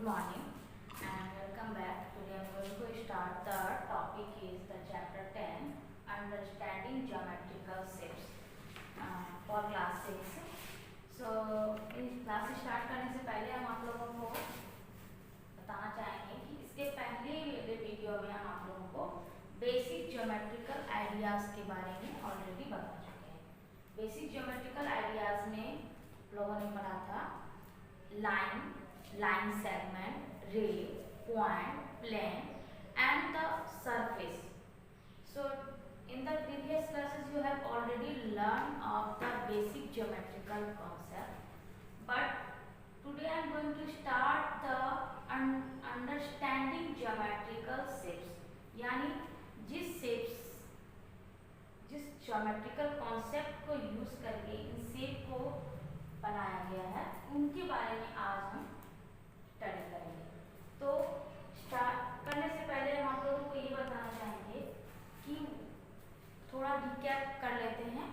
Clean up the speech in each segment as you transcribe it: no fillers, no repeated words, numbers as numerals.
Good morning and welcome back. Today I am going to start the topic is the chapter 10 understanding geometrical shapes for class 6. So इस class start करने से पहले हम आप लोगों को बताना चाहेंगे कि इसके पहले वीडियो में हम आप लोगों को बेसिक ज्योमेट्रिकल आइडियाज के बारे में ऑलरेडी बता चुके हैं। बेसिक ज्योमेट्रिकल आइडियाज में लोगों ने पढ़ा था line segment, ray, point, plane and the surface. So in the previous classes you have already learned of the basic geometrical concept, but today I am going to start the understanding geometrical shapes, यानी जिस geometrical concept को use करके in shape को बनाया गया है उनके बारे में आज हम स्टडी करेंगे। तो स्टार्ट करने से पहले हम आप लोगों को ये बताना चाहेंगे कि थोड़ा रिकैप कर लेते हैं।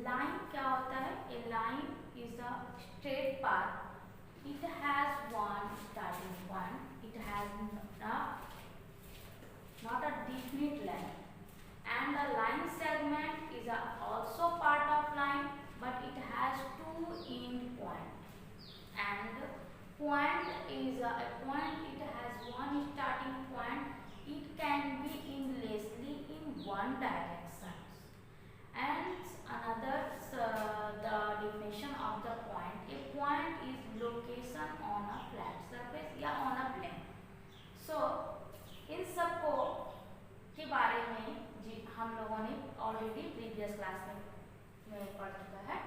लाइन क्या होता है? A line is a straight path, it has one starting point, it has not a definite length, and the line segment is also part of line, but it has two end point, and point is a point, it has one starting point, it can be endlessly in one direction. And another the definition of the point, a point is location on a flat surface या on a plane. So इन सबको के बारे में जी हम लोगों ने already previous class में पढ़ चुका है।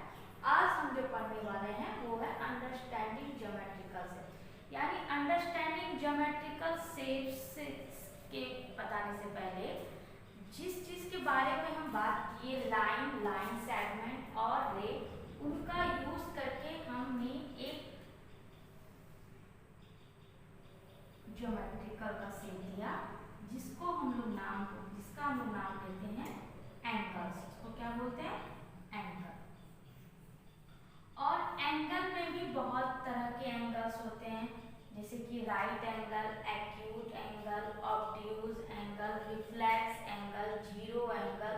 आज हम जो पढ़ने वाले हैं वो है अंडरस्टैंडिंग ज्योमेट्रिकल शेप्स, यानी अंडरस्टैंडिंग ज्योमेट्रिकल शेप्स के बताने से पहले जिस चीज के बारे में हम बात किए लाइन सेगमेंट और रे, उनका यूज करके हमने एक ज्योमेट्रिकल का शेप दिया जिसका हम लोग नाम देते हैं एंगल्स। इसको क्या बोलते हैं? एंगल। और एंगल में भी बहुत तरह के एंगल्स होते हैं, जैसे कि right angle, acute angle, obtuse angle, reflex angle, zero angle.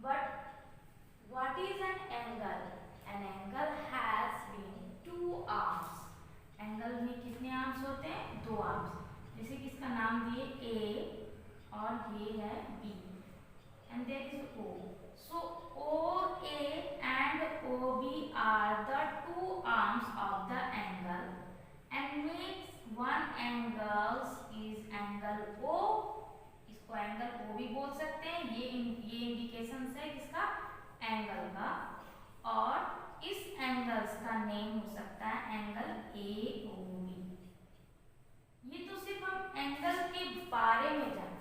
But what is an angle? An angle has been two arms. Angle में कितने आर्म्स होते हैं? दो आर्म्स। जैसे कि इसका नाम दिए ए और ये है B, and there is O. So O A and O B are the two arms of the angle and makes one angles is angle O. इसको एंगल ओ भी बोल सकते हैं, ये इंडिकेशन है किसका? एंगल का। और इस एंगल्स का नेम हो सकता है एंगल ए ओ बी। ये तो सिर्फ हम एंगल के बारे में जाने।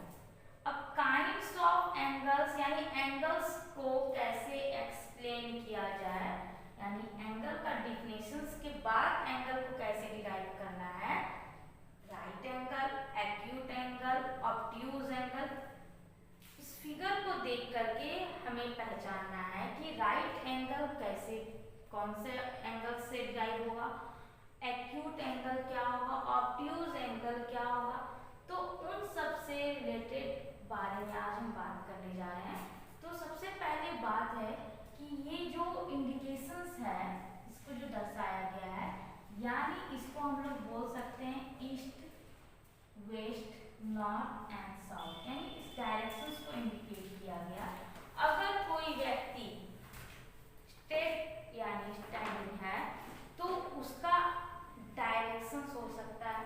अब काइंड्स ऑफ एंगल्स, यानी एंगल्स को कैसे एक्सप्लेन किया जाए, यानी एंगल का डिफिनेशंस के बाद एंगल को कैसे डिराइव करना है। Right angle, acute angle, obtuse angle. इस फिगर को देख करके हमें पहचानना है कि राइट एंगल कैसे, कौन से एंगल से डिराइव होगा, एक्यूट एंगल क्या होगा, ऑब्ट्यूज एंगल क्या होगा। तो उन सब से रिलेटेड बारे में आज हम बात करने जा रहे हैं। तो सबसे पहले बात है कि ये जो इंडिकेशंस है, इसको जो दर्शाया गया है, यानी इसको हम लोग बोल सकते हैं east, west, north and south, यानी इस डायरेक्शंस को इंडिकेट किया गया। अगर कोई व्यक्ति स्ट्रेट यानी स्टैंडिंग है तो उसका डायरेक्शंस हो सकता है,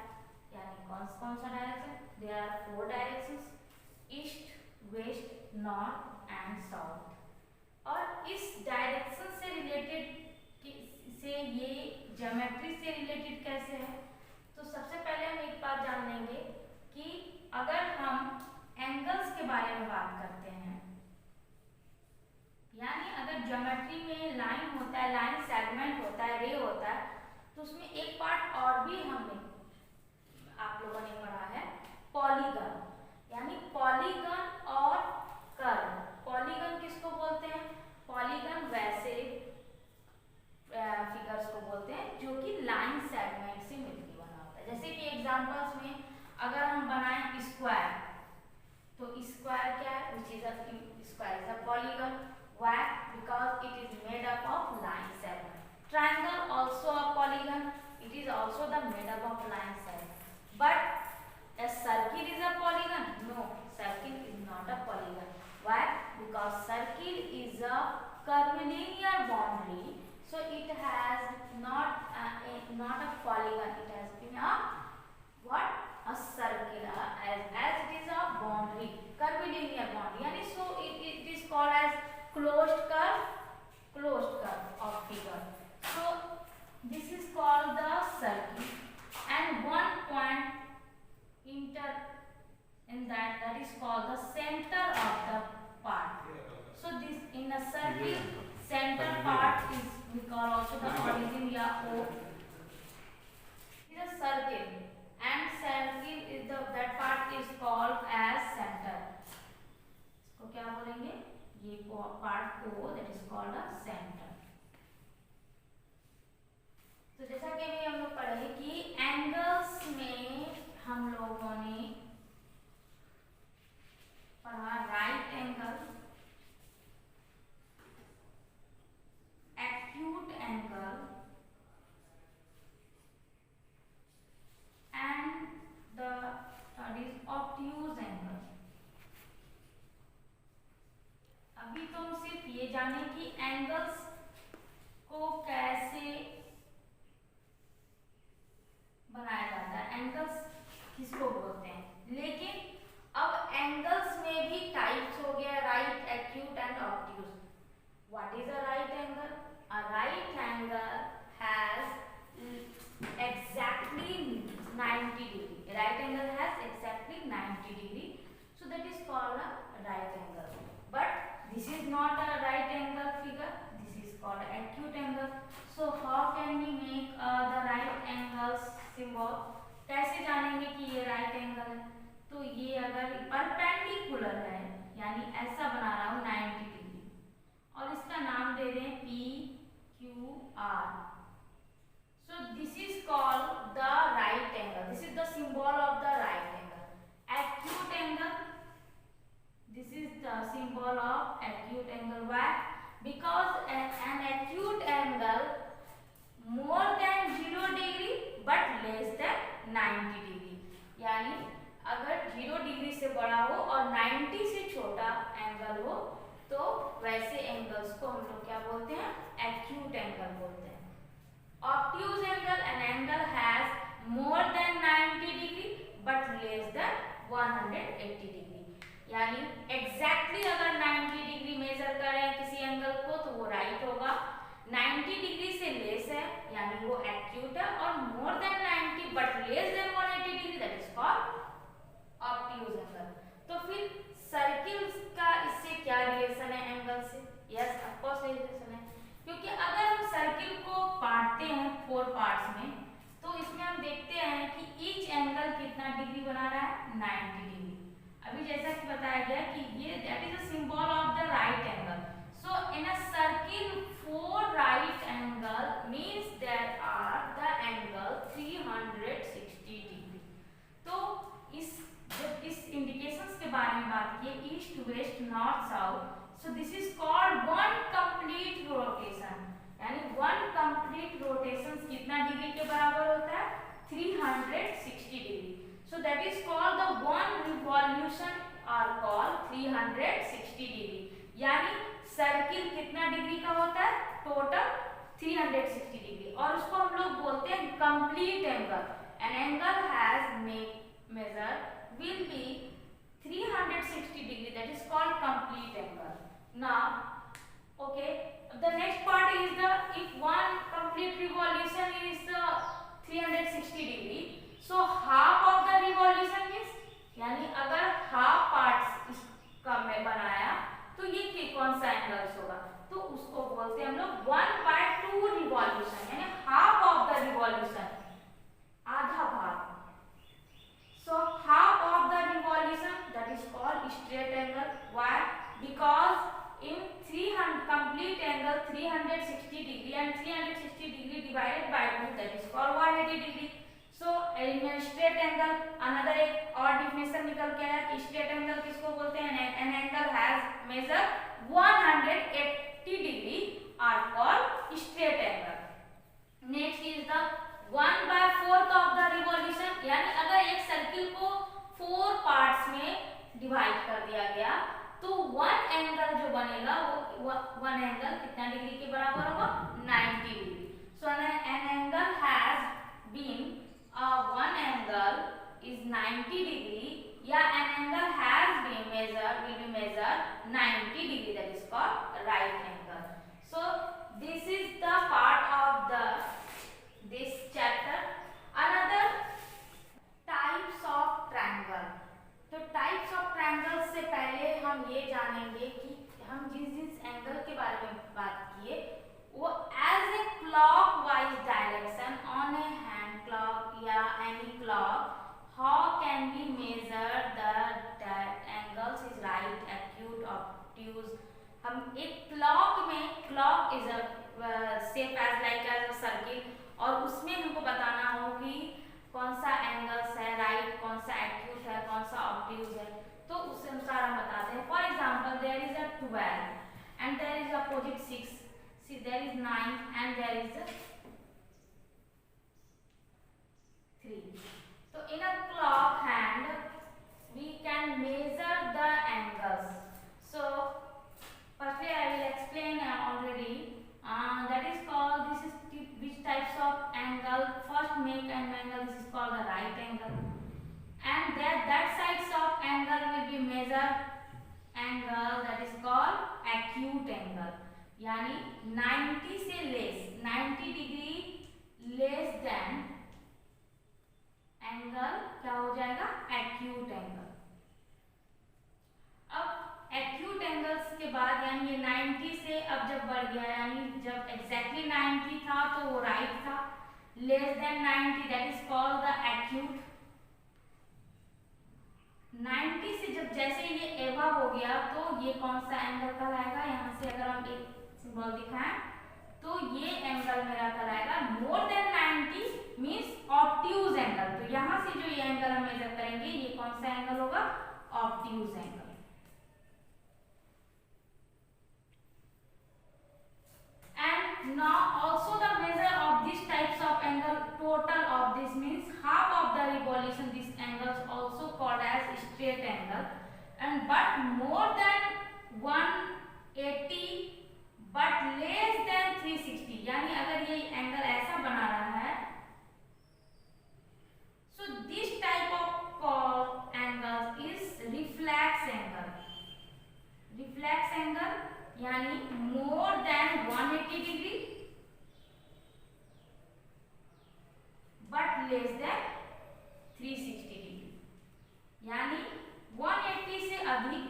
यानी कौन सा direction? There are 4 directions, east, west, north and south. और इस डायरेक्शन से रिलेटेड से ये ज्योमेट्री से रिलेटेड कैसे है? तो सबसे पहले हम एक बात जान लेंगे कि अगर हम एंगल्स के बारे में बात करते हैं, यानी अगर ज्योमेट्री में लाइन होता है, लाइन सेगमेंट होता है, रे होता है, तो उसमें एक पार्ट और भी हमने आप लोगों ने पढ़ा है, पॉलीगन। यानी पॉलीगन और कर्व। पॉलीगन किसको बोलते हैं? पॉलीगन वैसे फिगर्स को बोलते हैं जो कि लाइन सेगमेंट से मिलकर बना होता है। जैसे कि square is a polygon. Why? Because it is made up of line 7. Triangle also a polygon. It is also the made up of line 7. But a circle is a polygon? No, circle is not a polygon. Why? Because circle is a curvilinear boundary, so it has not a polygon. It has been a what? A circular, as it is a boundary, curvilinear boundary. Yani so it is called as closed curve of figure. So this is called the circle, and one point inter in that is called the center of the part. So this in a circle, center part is we call also the origin या O. It is a circle, and circle is that part is called as center. इसको क्या बोलेंगे? ये part O, that is called a center. तो जैसा कि अभी हम लोग पढ़े कि एंगल्स में हम लोगों ने पढ़ा right angle, acute angle and the third is obtuse angle. अभी तो हम सिर्फ ये जाने कि एंगल्स को कैसे बनाया जाता है, एंगल्स किसको बोलते हैं. लेकिन अब एंगल्स में भी टाइप्स हो गया, right, acute and obtuse. What is a right angle? A right angle has exactly 90 degree. A right angle has exactly 90 degree. So that is called a right angle. But this is not a right angle figure. This is called acute angle. So how can we make the right angles symbol? कैसे जानेंगे कि ये right angle है? तो ये अगर perpendicular है, यानी ऐसा बना रहा हूँ 90 डिग्री, और इसका नाम दे दें P Q R. So this is called the right angle. This is the symbol of the right angle. Acute angle. This is the symbol of acute angle. Why? Because an acute angle more than 0 degree but less than 90 degree. यानी अगर 0 degree से बड़ा हो और 90 से छोटा angle हो, तो वैसे एंगल्स को हम लोग क्या बोलते हैं? एक्यूट एंगल बोलते हैं. Obtuse angle, an angle has more than 90 degree but less then 180 degree. यानी एग्जैक्टली अगर 90 डिग्री मेजर करें किसी एंगल को तो वो राइट होगा. 90 डिग्री से लेस है यानी वो एक्यूट है, और more than 90 but less then 180 degree that is called obtuse angle. तो फिर सर्किल का इससे क्या रिलेशन है एंगल से? यस, ऑफ कोर्स रिलेशन है, क्योंकि अगर हम सर्किल को काटते हैं 4 पार्ट्स में, तो इसमें हम देखते हैं कि ईच एंगल कितना डिग्री बना रहा है? 90 डिग्री. अभी जैसा कि बताया गया कि ये that is a symbol of the right angle. So in a circle 4 right angle means there are the angle 360 degree. तो जब इस इंडिकेशंस के बारे में बात किए, east, west, north, south, so this is called one complete rotation. यानी one complete rotation कितना डिग्री के बराबर होता है? 360 degree. So that is called the one revolution or called 360 degree. यानी सर्किल कितना डिग्री का होता है? टोटल 360 डिग्री, और उसको हम लोग बोलते हैं complete angle. An angle has measure will be 360 degree, that is called complete angle. Now okay, the next part is the if one complete revolution is 360 degree, so half of the revolution is, यानी अगर half part इसका में बनाया तो ये कौन सा angles होगा? तो उसको बोलते हैं हम लोग 1/2 रिवॉल्यूशन, यानी हाफ ऑफ द रिवॉल्यूशन, आधा भाग. So half of the revolution, that is called straight angle. Why? Because in 300 complete angle 360 degree and 360 degree divided by 2, that is called 180 degree. So in a straight angle, another एक और definition निकल के आया कि straight angle किसको बोलते हैं? An angle has measure 180 degree are called straight angle. Next is the 1/4 of the revolution, यानी अगर एक सर्किल को 4 पार्ट्स में डिवाइड कर दिया गया तो वन एंगल जो बनेगा वो वन एंगल कितना डिग्री के बराबर होगा 90 degree. So an angle has been one angle is 90 degree, या an angle has been measured will be measured 90 degree, that is called right angle. So this is the part of this chapter. Another types of triangle. तो types of triangle से पहले हम ये जानेंगे कि हम जिस एंगल के बारे में बात किए वो as a clockwise direction on a hand clock या any clock, how can we measure that angles is right, acute, obtuse. हम एक क्लॉक में, clock is a shape as like as a circle, और उसमें हमको बताना हो कि कौन सा एंगल्स है राइट, कौन सा एक्यूट है, कौन सा ऑब्ट्यूज है, तो उस अनुसार हम बताते हैं. For example there is a 12 and there is opposite 6, see there is 9 and there is 3. So in a clock hand we can measure the angles. So firstly I will explain already, that is called, this is which types of angle. First make an angle, this is called the right angle, and that sides of angle will be measured angle, that is called acute angle, यानी 90 से less, 90 degree less than angle क्या हो जाएगा acute angle. अब acute angles के बाद यानी ये 90 से अब जब बढ़ गया, यानी जब एग्जैक्टली 90 था तो वो राइट था, less than 90 that is called the acute. 90 से जब जैसे ये एबव हो गया तो ये कौन सा एंगल कहलाएगा, यहाँ से अगर हम एक सिंबल दिखाएं तो ये एंगल मेरा कहलाएगा more than 90 means obtuse angle. तो यहाँ से जो ये एंगल हम मेजर करेंगे ये कौन सा एंगल होगा, obtuse angle. And now also the measure of this types of angle, total of this means half of the revolution, this angles also called as straight angle, and but more than 180 but less than 360, यानी अगर ये angle ऐसा बना रहा है, so this type of angle is reflex angle. Reflex angle यानी more than 180 degree but less than 360 degree, यानी 180 से अधिक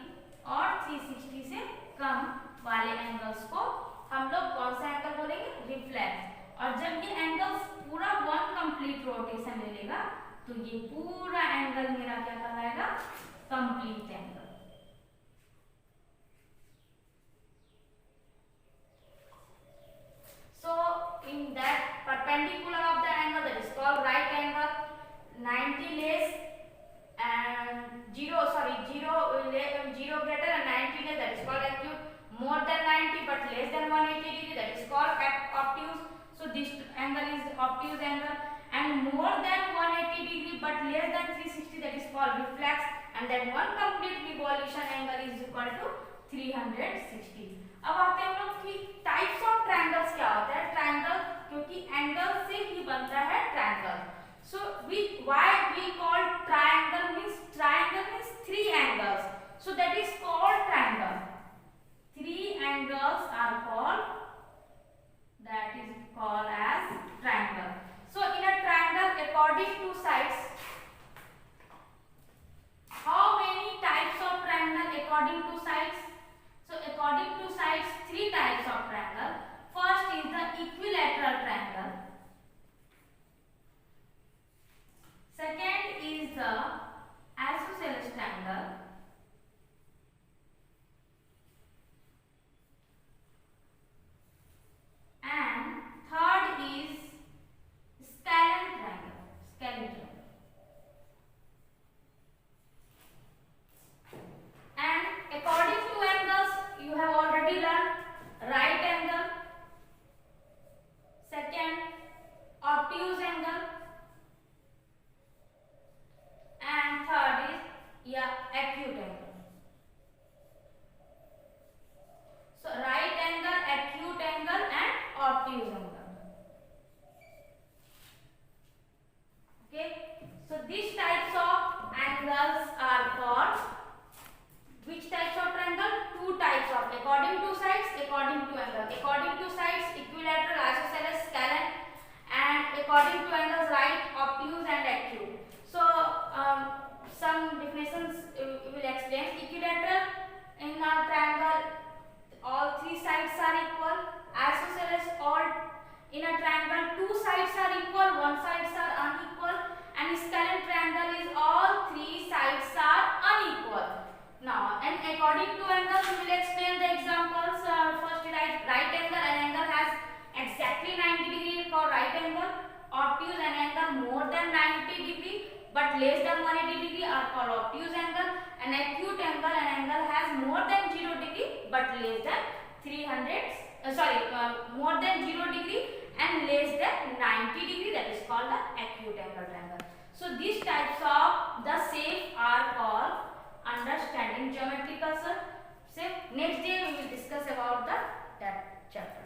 और 360 से कम वाले एंगल्स को हम लोग कौन सा एंगल बोलेंगे, रिफ्लेक्स. और जब ये एंगल्स पूरा वन कंप्लीट रोटेशन ले लेगा तो ये पूरा एंगल मेरा क्या कहलाएगा, complete angle. So in that perpendicular of the angle, that is called right angle. 90 less and 0 greater and 90 less, that is called acute. More than 90 but less than 180 degree, that is called obtuse. So this angle is obtuse angle. And more than 180 degree but less than 360, that is called reflex. And then one complete revolution angle is equal to 360. अब आते हैं हम लोग कि types of triangles क्या होता है. Triangle क्योंकि एंगल से ही बनता है triangle. So why we call triangle means three angles. So that is called triangle. Three angles are called, that is called as triangle. So in a triangle, according to sides, how many types of triangle according to sides? So according to sides, three types of triangle. First is the equilateral triangle. Second is the isosceles triangle. And third is scalene triangle. but less than 180 degree are called obtuse angle. An acute angle, an angle has more than 0 degree but less than 300 more than 0 degree and less than 90 degree, that is called the acute angle triangle. So these types of the shape are called understanding geometrical shape. Next day we will discuss about the that chapter.